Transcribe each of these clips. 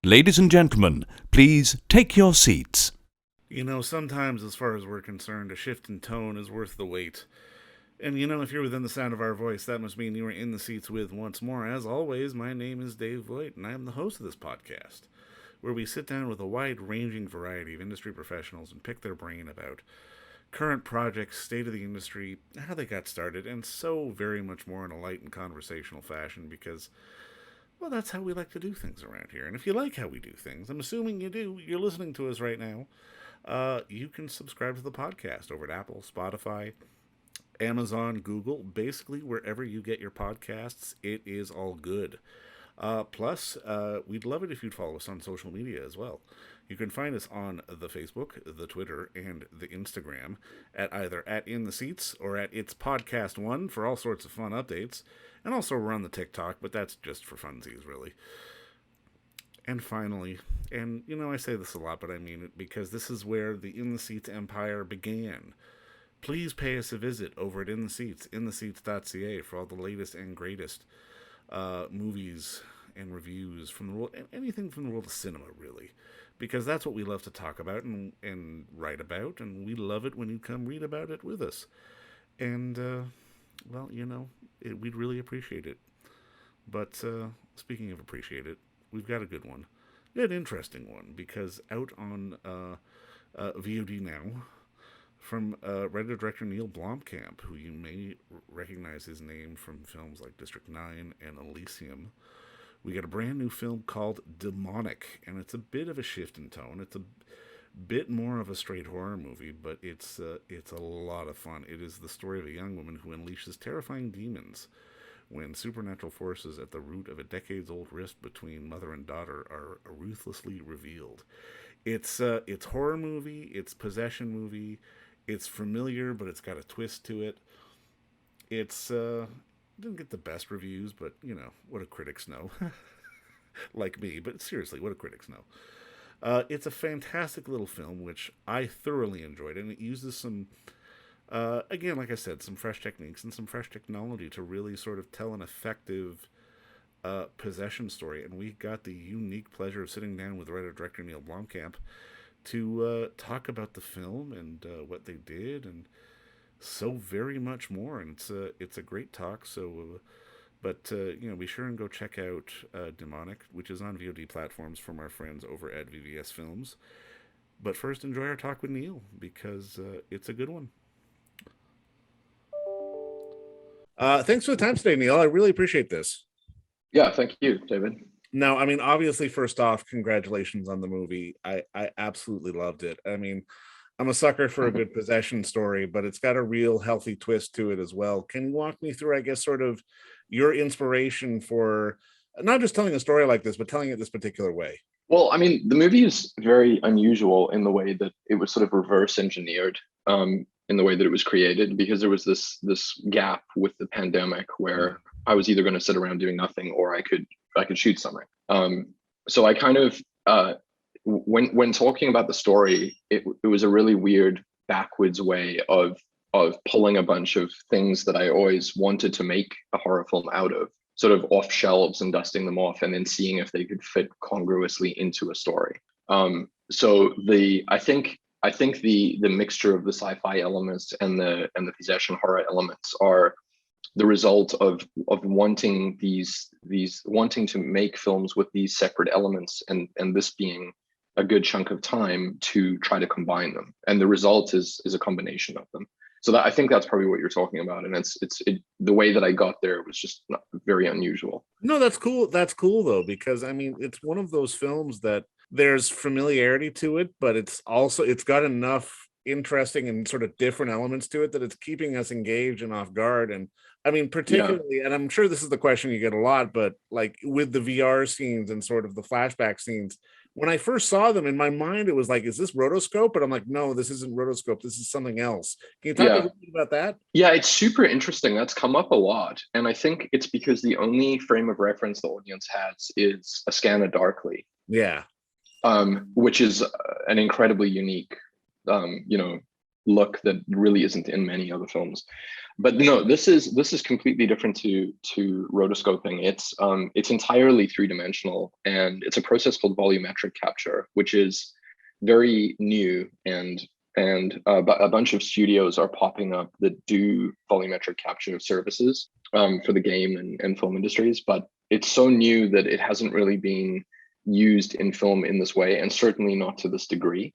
Ladies and gentlemen, please take your seats. You know, sometimes, as far as we're concerned, a shift in tone is worth the wait. And you know, if you're within the sound of our voice, that must mean you are in the seats with, once more, as always, my name is Dave Voigt, and I am the host of this podcast, where we sit down with a wide-ranging variety of industry professionals and pick their brain about current projects, state of the industry, how they got started, and so very much more in a light and conversational fashion because, well, that's how we like to do things around here. And if you like how we do things, I'm assuming you do, you're listening to us right now, you can subscribe to the podcast over at Apple, Spotify, Amazon, Google, basically wherever you get your podcasts, it is all good. Plus, we'd love it if you'd follow us on social media as well. You can find us on the Facebook, the Twitter, and the Instagram at either at In the Seats or at It's Podcast One for all sorts of fun updates. And also we're on the TikTok, but that's just for funsies, really. And finally, and you know I say this a lot, but I mean it because this is where the In the Seats empire began. Please pay us a visit over at In the Seats, intheseats.ca, for all the latest and greatest movies and reviews from the world, anything from the world of cinema, really, because that's what we love to talk about and write about, and we love it when you come read about it with us. And well, you know, we'd really appreciate it. But speaking of appreciate it, we've got a good one, an interesting one, because out on VOD now, from writer director Neill Blomkamp, who you may recognize his name from films like District 9 and ELYSIUM. We got a brand new film called Demonic, and it's a bit of a shift in tone. It's a bit more of a straight horror movie, but it's a lot of fun. It is the story of a young woman who unleashes terrifying demons when supernatural forces at the root of a decades-old rift between mother and daughter are ruthlessly revealed. It's horror movie, it's possession movie. It's familiar, but it's got a twist to it. It's didn't get the best reviews, but you know what do critics know, like me. But seriously, what do critics know? It's a fantastic little film, which I thoroughly enjoyed, and it uses some, again, like I said, some fresh techniques and some fresh technology to really sort of tell an effective possession story. And we got the unique pleasure of sitting down with writer-director Neill Blomkamp to talk about the film and what they did and so very much more. And it's a great talk. So, but you know, be sure and go check out Demonic, which is on VOD platforms from our friends over at VVS Films. But first, enjoy our talk with Neill because it's a good one. Thanks for the time today, Neill. I really appreciate this. Yeah, thank you, David. No, I mean, obviously, first off, congratulations on the movie. I absolutely loved it. I mean, I'm a sucker for a good possession story, but it's got a real healthy twist to it as well. Can you walk me through, I guess, sort of your inspiration for not just telling a story like this, but telling it this particular way? Well, I mean, the movie is very unusual in the way that it was sort of reverse engineered in the way that it was created, because there was this gap with the pandemic where I was either going to sit around doing nothing or I could shoot something. So I kind of when talking about the story, it was a really weird backwards way of pulling a bunch of things that I always wanted to make a horror film out of, sort of off shelves and dusting them off, and then seeing if they could fit congruously into a story. So I think the mixture of the sci-fi elements and the possession horror elements are the result of wanting wanting to make films with these separate elements, and this being a good chunk of time to try to combine them, and the result is a combination of them. So I think that's probably what you're talking about, and it's the way that I got there was just not very unusual. No, that's cool. That's cool though, because I mean, it's one of those films that there's familiarity to it, but it's got enough interesting and sort of different elements to it that it's keeping us engaged and off guard. And I mean, particularly, and I'm sure this is the question you get a lot, but like with the VR scenes and sort of the flashback scenes, when I first saw them in my mind, it was like, is this rotoscope? But I'm like, no, this isn't rotoscope. This is something else. Can you talk a little bit about that? Yeah, it's super interesting. That's come up a lot. And I think it's because the only frame of reference the audience has is A Scanner Darkly. Yeah. Which is an incredibly unique, look that really isn't in many other films. But no, this is completely different to rotoscoping. It's entirely three-dimensional, and it's a process called volumetric capture, which is very new, and a bunch of studios are popping up that do volumetric capture services for the game and film industries. But it's so new that it hasn't really been used in film in this way, and certainly not to this degree.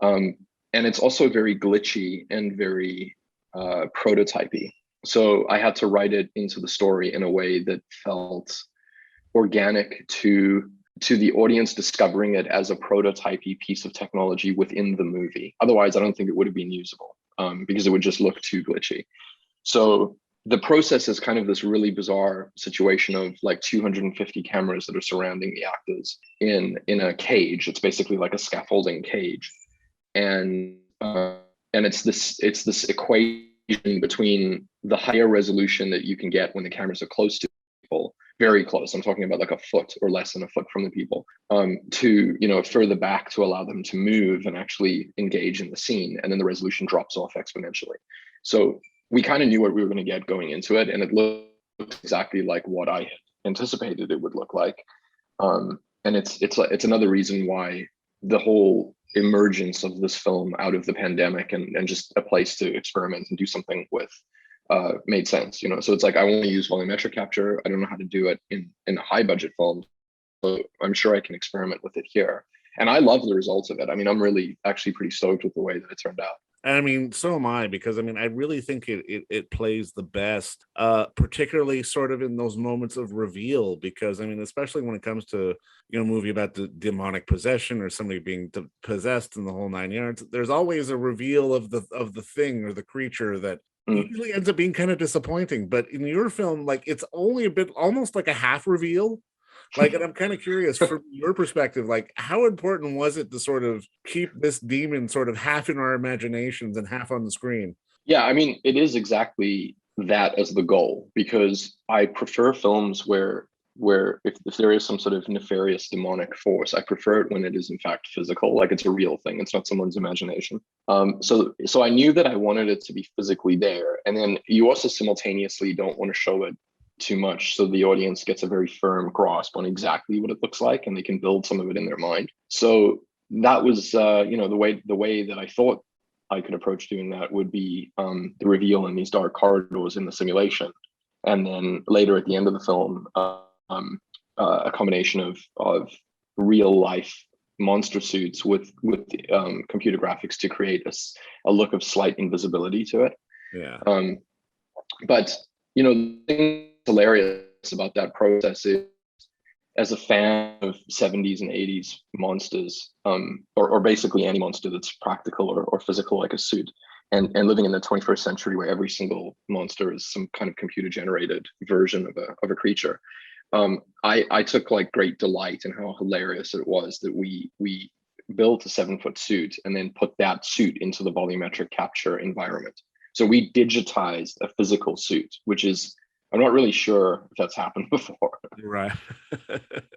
And it's also very glitchy and very prototypey. So I had to write it into the story in a way that felt organic to the audience discovering it as a prototypey piece of technology within the movie. Otherwise, I don't think it would have been usable because it would just look too glitchy. So the process is kind of this really bizarre situation of like 250 cameras that are surrounding the actors in a cage. It's basically like a scaffolding cage. And it's this equation between the higher resolution that you can get when the cameras are close to people, very close, I'm talking about like a foot or less than a foot from the people, to, you know, further back to allow them to move and actually engage in the scene, and then the resolution drops off exponentially. So we kind of knew what we were going to get going into it, and it looked exactly like what I had anticipated it would look like. And it's another reason why the whole emergence of this film out of the pandemic and just a place to experiment and do something with made sense, you know. So it's like, I want to use volumetric capture. I don't know how to do it in a high budget film, so I'm sure I can experiment with it here. And I love the results of it. I mean, I'm really actually pretty stoked with the way that it turned out. I mean, so am I, because I mean, I really think it plays the best, particularly sort of in those moments of reveal, because I mean, especially when it comes to, you know, a movie about the demonic possession or somebody being possessed in the whole nine yards, there's always a reveal of the thing or the creature that usually ends up being kind of disappointing. But in your film, like, it's only a bit, almost like a half reveal. Like, and I'm kind of curious from your perspective, like, how important was it to sort of keep this demon sort of half in our imaginations and half on the screen? Yeah, I mean, it is exactly that as the goal, because I prefer films where if there is some sort of nefarious demonic force, I prefer it when it is in fact physical, like it's a real thing. It's not someone's imagination. So I knew that I wanted it to be physically there, and then you also simultaneously don't want to show it too much, so the audience gets a very firm grasp on exactly what it looks like, and they can build some of it in their mind. So that was, you know, the way that I thought I could approach doing that would be the reveal in these dark corridors in the simulation, and then later at the end of the film, a combination of real life monster suits with computer graphics to create a look of slight invisibility to it. Yeah. But you know, the thing hilarious about that process is, as a fan of 70s and 80s monsters, or basically any monster that's practical or physical, like a suit, and living in the 21st century where every single monster is some kind of computer generated version of a creature, I took like great delight in how hilarious it was that we built a 7-foot suit and then put that suit into the volumetric capture environment. So we digitized a physical suit, which is, I'm not really sure if that's happened before. Right.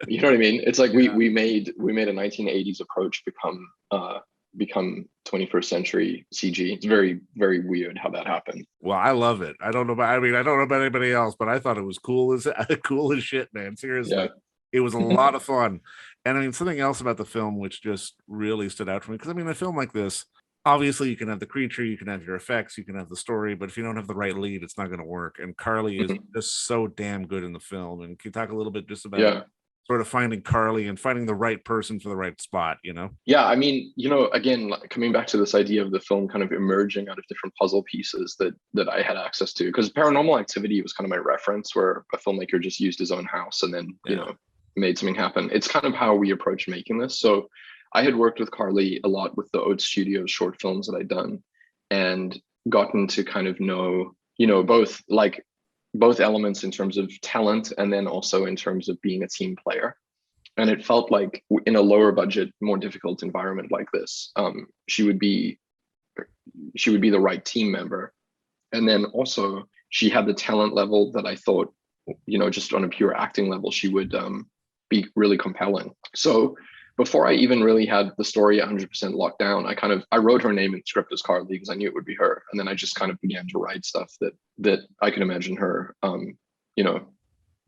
You know what I mean? It's like we made a 1980s approach become 21st century CG. It's very, very weird how that happened. Well, I love it. I don't know about anybody else, but I thought it was cool as cool as shit, man. Seriously. Yeah. It was a lot of fun. And I mean, something else about the film which just really stood out for me, because I mean, a film like this, obviously you can have the creature, you can have your effects, you can have the story, but if you don't have the right lead, it's not going to work. And Carly is just so damn good in the film. And can you talk a little bit just about sort of finding Carly and finding the right person for the right spot, you know? Yeah, I mean, you know, again, coming back to this idea of the film kind of emerging out of different puzzle pieces that I had access to, because Paranormal Activity was kind of my reference, where a filmmaker just used his own house and then, you know, made something happen. It's kind of how we approach making this. So I had worked with Carly a lot with the Oat Studios short films that I'd done, and gotten to kind of know, you know, both elements in terms of talent and then also in terms of being a team player. And it felt like in a lower budget, more difficult environment like this, she would be the right team member. And then also she had the talent level that I thought, you know, just on a pure acting level, she would be really compelling. So before I even really had the story 100% locked down, I wrote her name in the script as Carly because I knew it would be her, and then I just kind of began to write stuff that I could imagine her, you know,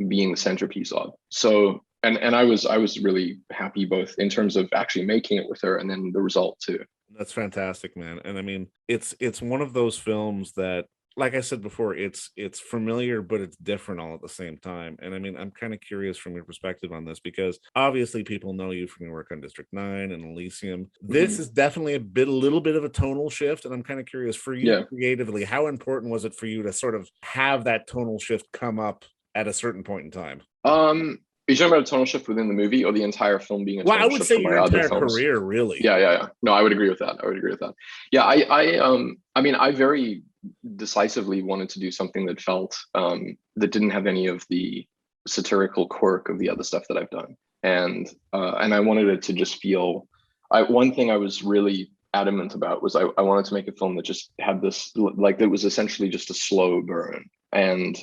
being the centerpiece of. So, and I was really happy both in terms of actually making it with her and then the result too. That's fantastic, man. And I mean, it's one of those films that, like I said before, it's familiar, but it's different all at the same time. And I mean, I'm kind of curious from your perspective on this because obviously people know you from your work on District 9 and Elysium. This is definitely a little bit of a tonal shift. And I'm kind of curious for you Yeah. creatively, how important was it for you to sort of have that tonal shift come up at a certain point in time? Are you talking about a tonal shift within the movie or the entire film being a Well, I tonal would shift say from my your other entire films? career, really. Yeah. No, I would agree with that. Yeah, I mean, I very decisively wanted to do something that felt that didn't have any of the satirical quirk of the other stuff that I've done, and I wanted it to just feel. One thing I was really adamant about was I wanted to make a film that just had this, like, that was essentially just a slow burn and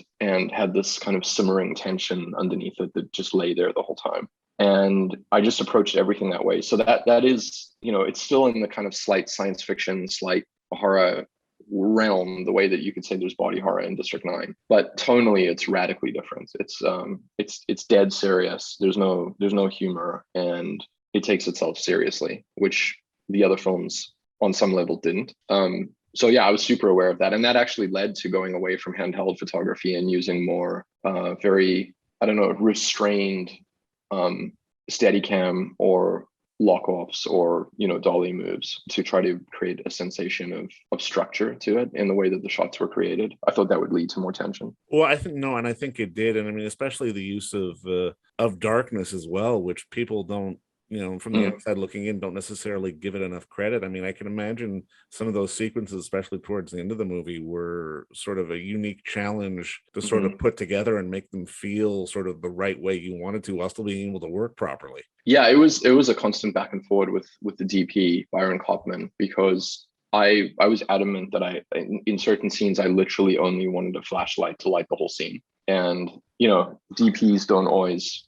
had this kind of simmering tension underneath it that just lay there the whole time. And I just approached everything that way. So that is, you know, it's still in the kind of slight science fiction, slight horror realm, the way that you could say there's body horror in District 9, but tonally it's radically different. It's dead serious. There's no humor, and it takes itself seriously, which the other films on some level didn't. So yeah, I was super aware of that, and that actually led to going away from handheld photography and using more very, I don't know, restrained Steadicam or lock-offs or, you know, dolly moves to try to create a sensation of structure to it in the way that the shots were created. I thought that would lead to more tension. Well, I think no, and I think it did, and I mean, especially the use of darkness as well, which people don't, you know, from the outside looking in, don't necessarily give it enough credit. I mean, I can imagine some of those sequences, especially towards the end of the movie, were sort of a unique challenge to sort of put together and make them feel sort of the right way you wanted to, while still being able to work properly. Yeah, it was a constant back and forward with the DP, Byron Kopman, because I was adamant that in certain scenes I literally only wanted a flashlight to light the whole scene. And, you know, DPs don't always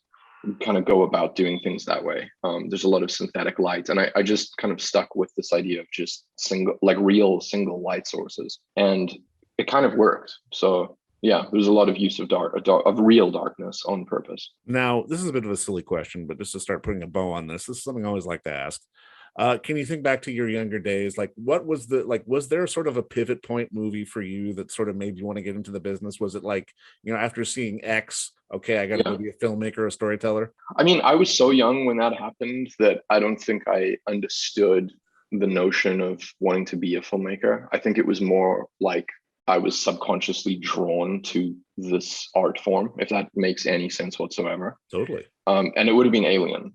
kind of go about doing things that way. There's a lot of synthetic light, and I just kind of stuck with this idea of just real single light sources, and it kind of worked. So yeah, there's a lot of use of real darkness on purpose. Now, this is a bit of a silly question, but just to start putting a bow on this is something I always like to ask. Can you think back to your younger days? Like, what was was there sort of a pivot point movie for you that sort of made you want to get into the business? Was it like, you know, after seeing X, okay, I got to go be a filmmaker, a storyteller? I mean, I was so young when that happened that I don't think I understood the notion of wanting to be a filmmaker. I think it was more like I was subconsciously drawn to this art form, if that makes any sense whatsoever. Totally. And it would have been Alien,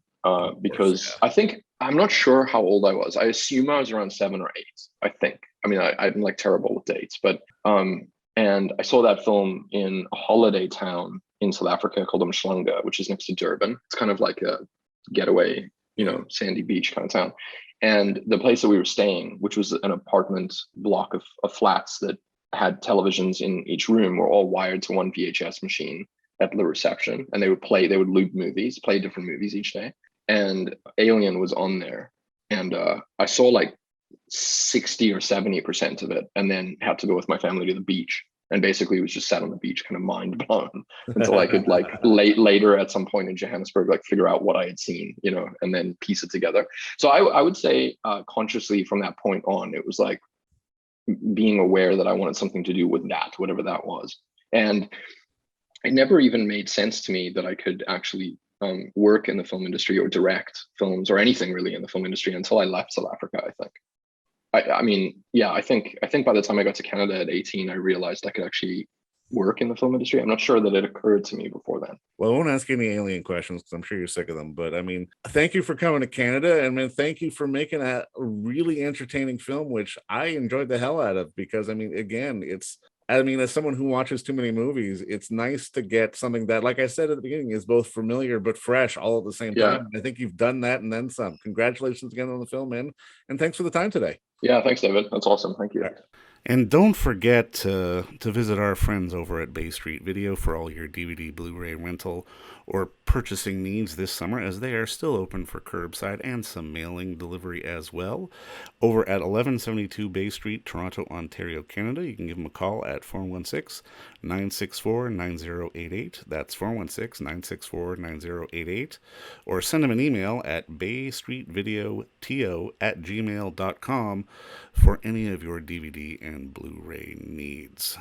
because I'm not sure how old I was. I assume I was around 7 or 8, I think. I mean, I'm like terrible with dates, but and I saw that film in a holiday town in South Africa called Umhlanga, which is next to Durban. It's kind of like a getaway, you know, sandy beach kind of town. And the place that we were staying, which was an apartment block of flats that had televisions in each room, were all wired to one VHS machine at the reception, and they would loop movies, play different movies each day. And Alien was on there, and I saw like 60 or 70% of it, and then had to go with my family to the beach, and basically was just sat on the beach kind of mind blown until I could like later at some point in Johannesburg like figure out what I had seen, you know, and then piece it together. So I would say consciously from that point on, it was like being aware that I wanted something to do with that, whatever that was. And it never even made sense to me that I could actually work in the film industry or direct films or anything really in the film industry until I left South Africa, I think. I mean, yeah, I think by the time I got to Canada at 18, I realized I could actually work in the film industry. I'm not sure that it occurred to me before then. Well, I won't ask any alien questions because I'm sure you're sick of them. But I mean, thank you for coming to Canada, and man, thank you for making a really entertaining film, which I enjoyed the hell out of. Because I mean, again, as someone who watches too many movies, it's nice to get something that, like I said at the beginning, is both familiar but fresh all at the same time. I think you've done that and then some. Congratulations again on the film, man. And thanks for the time today. Yeah, thanks, David. That's awesome. Thank you. And don't forget to visit our friends over at Bay Street Video for all your DVD, Blu-ray rental, or purchasing needs this summer, as they are still open for curbside and some mailing delivery as well. Over at 1172 Bay Street, Toronto, Ontario, Canada, you can give them a call at 416-964-9088. That's 416-964-9088. Or send them an email at baystreetvideoto@gmail.com for any of your DVD and Blu-ray needs.